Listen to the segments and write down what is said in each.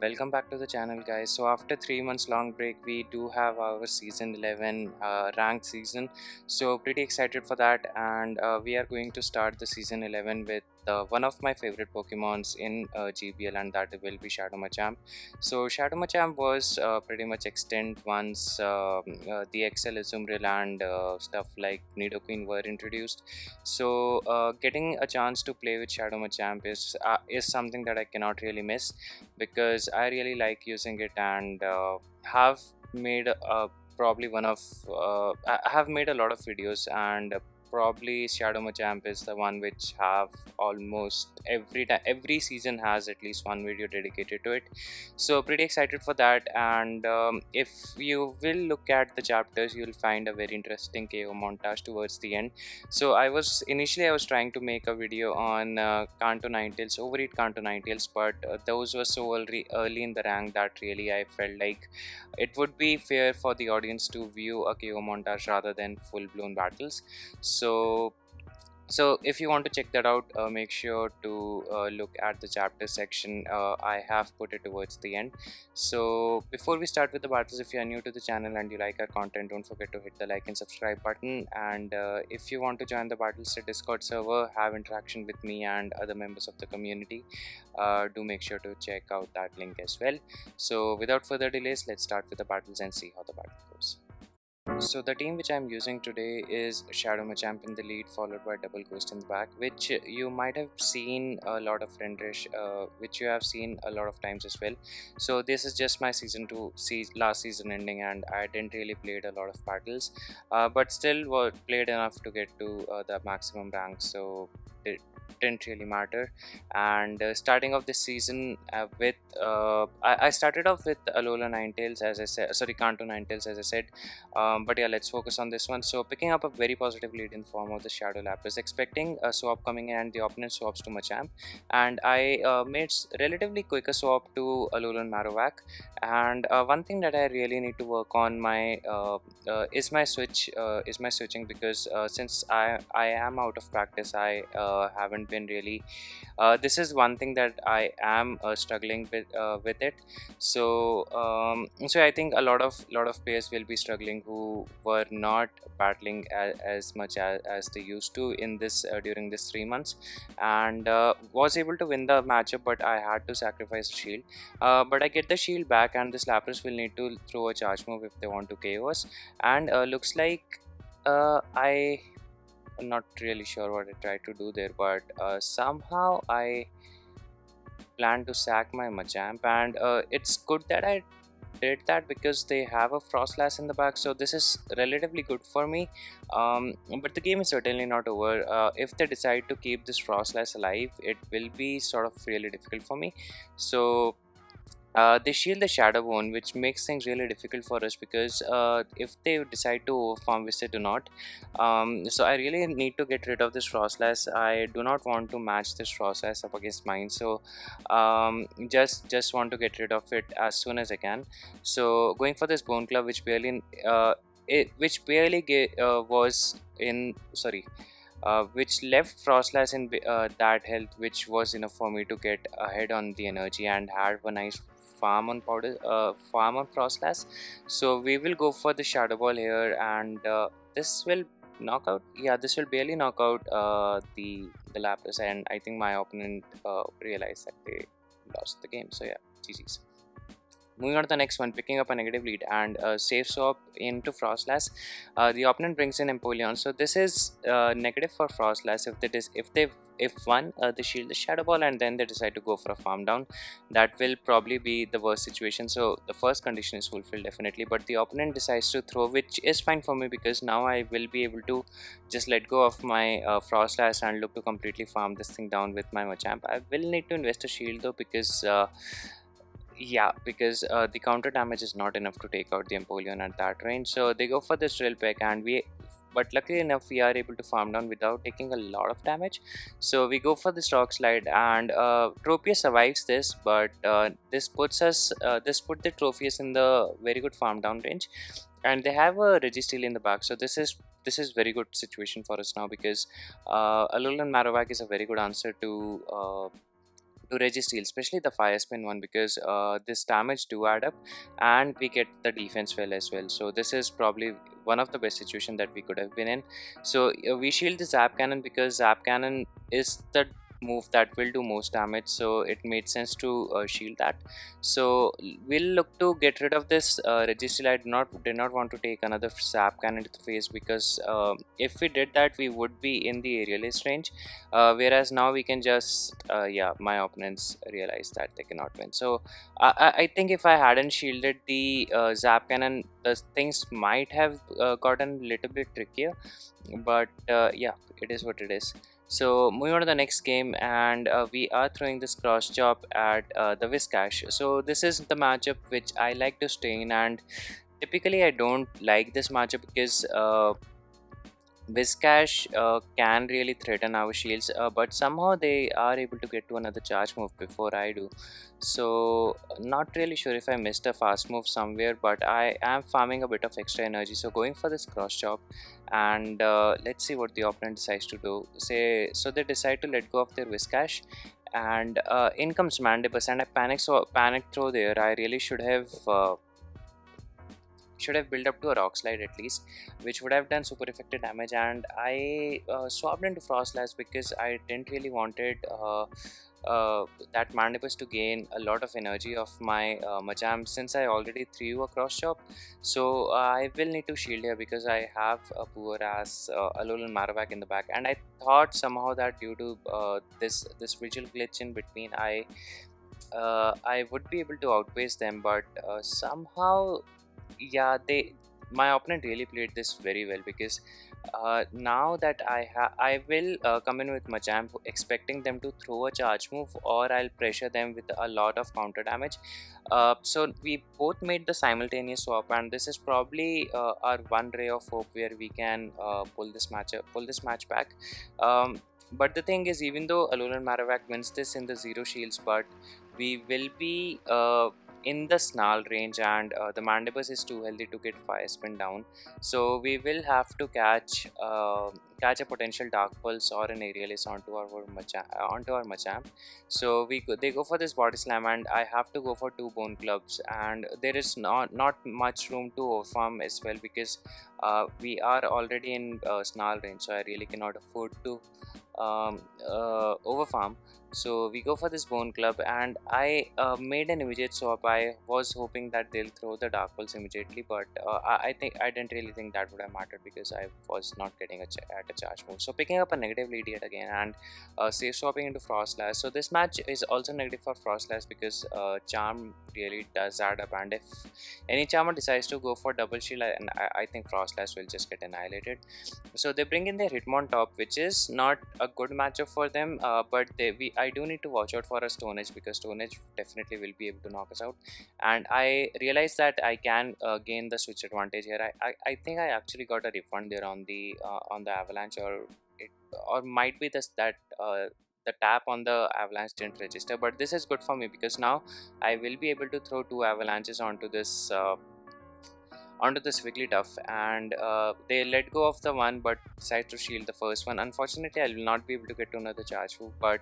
Welcome back to the channel, guys. So after 3 months long break, we do have our season 11 ranked season, so pretty excited for that. And we are going to start the season 11 with one of my favorite Pokemons in GBL, and that will be Shadow Machamp. So Shadow Machamp was pretty much extinct once the XL Azumarill and stuff like Nidoqueen were introduced. So getting a chance to play with Shadow Machamp is something that I cannot really miss, because I really like using it, and have made probably one of I have made a lot of videos, and probably Shadow Machamp is the one which have almost every season has at least one video dedicated to it. So pretty excited for that. And if you will look at the chapters, you'll find a very interesting KO montage towards the end. So I was trying to make a video on Kanto Ninetales, Overheat Kanto Ninetales, but those were so early in the rank that really I felt like it would be fair for the audience to view a KO montage rather than full-blown battles. So if you want to check that out, make sure to look at the chapter section. I have put it towards the end. So before we start with the battles, if you are new to the channel and you like our content, don't forget to hit the like and subscribe button. And if you want to join the Battlestar Discord server, have interaction with me and other members of the community, do make sure to check out that link as well. So without further delays, let's start with the battles and see how the battle goes. So the team which I'm using today is Shadow Machamp in the lead, followed by Double Ghost in the back, which you might have seen a lot of renderish, which you have seen a lot of times as well. So this is just my season 2 last season ending, and I didn't really played a lot of battles, but still played enough to get to the maximum rank, so it didn't really matter. And starting off this season with I started off with Alola Ninetales, as I said, sorry, Kanto Ninetales, as I said. But yeah, let's focus on this one. So picking up a very positive lead in form of the Shadow Lapras, expecting a swap coming in, and the opponent swaps to Machamp, and I made relatively quicker swap to Alolan Marowak. And one thing that I really need to work on is my switching, because since I am out of practice, I haven't been really this is one thing that I am struggling with it. So so I think a lot of players will be struggling who were not battling as much as they used to in this during this 3 months, and was able to win the matchup, but I had to sacrifice a shield. But I get the shield back, and this Lapras will need to throw a charge move if they want to KO us. And looks like I'm not really sure what I tried to do there, but somehow I plan to sack my Machamp, and it's good that I did that because they have a Froslass in the back, so this is relatively good for me. But the game is certainly not over. If they decide to keep this Froslass alive, it will be sort of really difficult for me. So they shield the Shadow Bone, which makes things really difficult for us, because if they decide to overfarm, which they do not, so I really need to get rid of this Froslass. I do not want to match this Froslass up against mine, so just want to get rid of it as soon as I can. So going for this Bone Club, which barely was in which left Froslass in that health, which was enough for me to get ahead on the energy and had a nice farm on Froslass. So we will go for the Shadow Ball here, and this will knock out. Yeah, this will barely knock out the Lapras, and I think my opponent realized that they lost the game. So yeah, GG's. Moving on to the next one, picking up a negative lead and safe swap into Froslass. The opponent brings in Empoleon, so this is negative for Froslass. If they shield the Shadow Ball and then they decide to go for a farm down, that will probably be the worst situation. So the first condition is fulfilled definitely, but the opponent decides to throw, which is fine for me, because now I will be able to just let go of my Froslass and look to completely farm this thing down with my Machamp. I will need to invest a shield though, because the counter damage is not enough to take out the Empoleon at that range. So they go for this Drill Peck, and but luckily enough we are able to farm down without taking a lot of damage. So we go for this Rock Slide, and Tropius survives this, but this put the Tropius in the very good farm down range, and they have a Registeel in the back. So this is very good situation for us now, because Alolan Marowak is a very good answer to to Registeel, especially the fire spin one, because this damage do add up and we get the defense well as well. So this is probably one of the best situation that we could have been in. So we shield the Zap Cannon because Zap Cannon is the move that will do most damage, so it made sense to shield that. So we'll look to get rid of this Registeel. I did not want to take another Zap Cannon to the face, because if we did that we would be in the aerialist range, whereas now we can just yeah, my opponents realize that they cannot win. So I think if I hadn't shielded the Zap Cannon, the things might have gotten a little bit trickier, but yeah, it is what it is. So moving on to the next game, and we are throwing this cross chop at the Whiscash. So this is the matchup which I like to stay in, and typically I don't like this matchup because Whiscash can really threaten our shields, but somehow they are able to get to another charge move before I do. So not really sure if I missed a fast move somewhere, but I am farming a bit of extra energy. So going for this cross chop, and let's see what the opponent decides to do. So they decide to let go of their Whiscash, and in comes Mandibus, and I panic. So panic throw there. I really should have built up to a rock slide at least, which would have done super effective damage, and I swapped into Froslass because I didn't really wanted that Mandibus to gain a lot of energy of my Machamp, since I already threw a cross chop. So I will need to shield here because I have a poor ass Alolan Marowak in the back, and I thought somehow that due to this visual glitch in between, I would be able to outpace them, but somehow, yeah, my opponent really played this very well, because now that I will come in with Machamp expecting them to throw a charge move, or I'll pressure them with a lot of counter damage. So we both made the simultaneous swap, and this is probably our one ray of hope where we can pull this match back. But the thing is, even though Alolan Marowak wins this in the zero shields, but we will be in the snarl range, and the Mandibus is too healthy to get fire spin down. So we will have to catch a potential Dark Pulse or an Aerialist onto our Machamp. So they go for this Body Slam, and I have to go for 2 Bone Clubs, and there is not much room to overfarm as well, because we are already in snarl range, so I really cannot afford to overfarm. So we go for this Bone Club, and I made an immediate swap. I was hoping that they'll throw the Dark Pulse immediately, but I think I didn't really think that would have mattered, because I was not getting at a charge move. So picking up a negative lead yet again, and safe swapping into Froslass. So this match is also negative for Froslass, because Charm really does add up, and if any Charmer decides to go for double shield, and I think Froslass will just get annihilated. So they bring in their Hitmontop, which is not a good matchup for them, but I do need to watch out for a Stone Edge, because Stone Edge definitely will be able to knock us out. And I realized that I can gain the switch advantage here. I think I actually got a refund there on the Avalanche, or might be that the tap on the Avalanche didn't register. But this is good for me, because now I will be able to throw 2 Avalanches onto this Wigglytuff, and they let go of the one but decide to shield the first one. Unfortunately, I will not be able to get to another charge move, but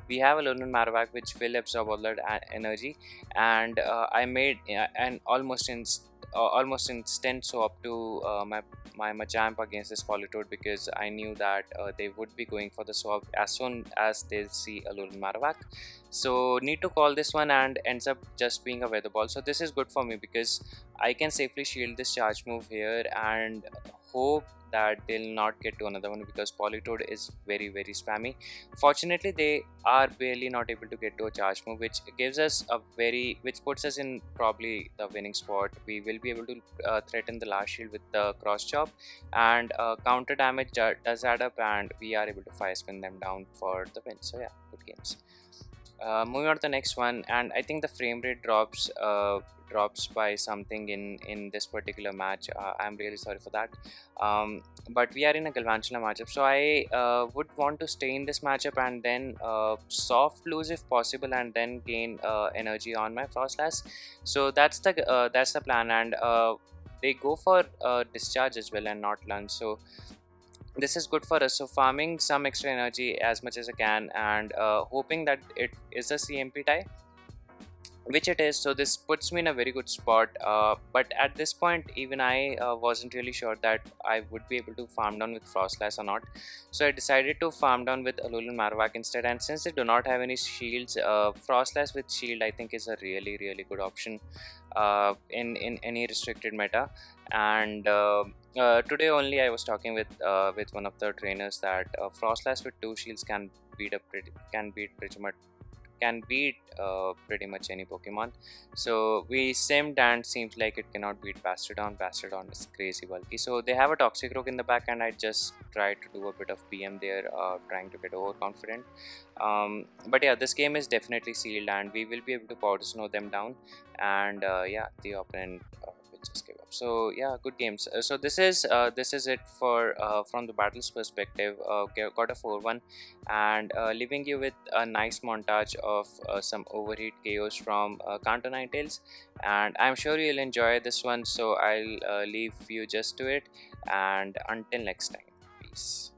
we have a Alolan Marowak which will absorb all that energy, and I made an almost instant swap to my Machamp against this Politoed, because I knew that they would be going for the swap as soon as they see Alolan Marowak. So need to call this one, and ends up just being a Weather Ball. So this is good for me, because I can safely shield this charge move here and hope that they'll not get to another one, because Politoed is very spammy. Fortunately, they are barely not able to get to a charge move, which puts us in probably the winning spot. We will be able to threaten the last shield with the cross chop, and counter damage does add up, and we are able to fire spin them down for the win. So yeah, good games. Moving on to the next one, and I think the frame rate drops by something in this particular match. I'm really sorry for that, but we are in a Galvantula matchup, so I would want to stay in this matchup and then soft lose if possible, and then gain energy on my Froslass. So that's the plan, and they go for discharge as well and not lunge. So this is good for us. So farming some extra energy as much as I can, and hoping that it is a CMP tie, which it is. So this puts me in a very good spot, but at this point even I wasn't really sure that I would be able to farm down with Froslass or not. So I decided to farm down with Alolan Marowak instead, and since they do not have any shields, Froslass with shield I think is a really good option in any restricted meta. And today only I was talking with one of the trainers that Froslass with 2 shields can beat pretty much any Pokemon. So we simmed and seems like it cannot beat Bastardon. Bastardon is crazy bulky. So they have a Toxicroak in the back, and I just tried to do a bit of PM there, trying to get overconfident. But yeah, this game is definitely sealed, and we will be able to powder snow them down. And yeah, the opponent will just give up. So yeah, good games. So this is it for from the battles perspective. Got a 4-1, and leaving you with a nice montage of some overheat chaos from Kanto Ninetales, and I'm sure you'll enjoy this one. So I'll leave you just to it, and until next time, peace.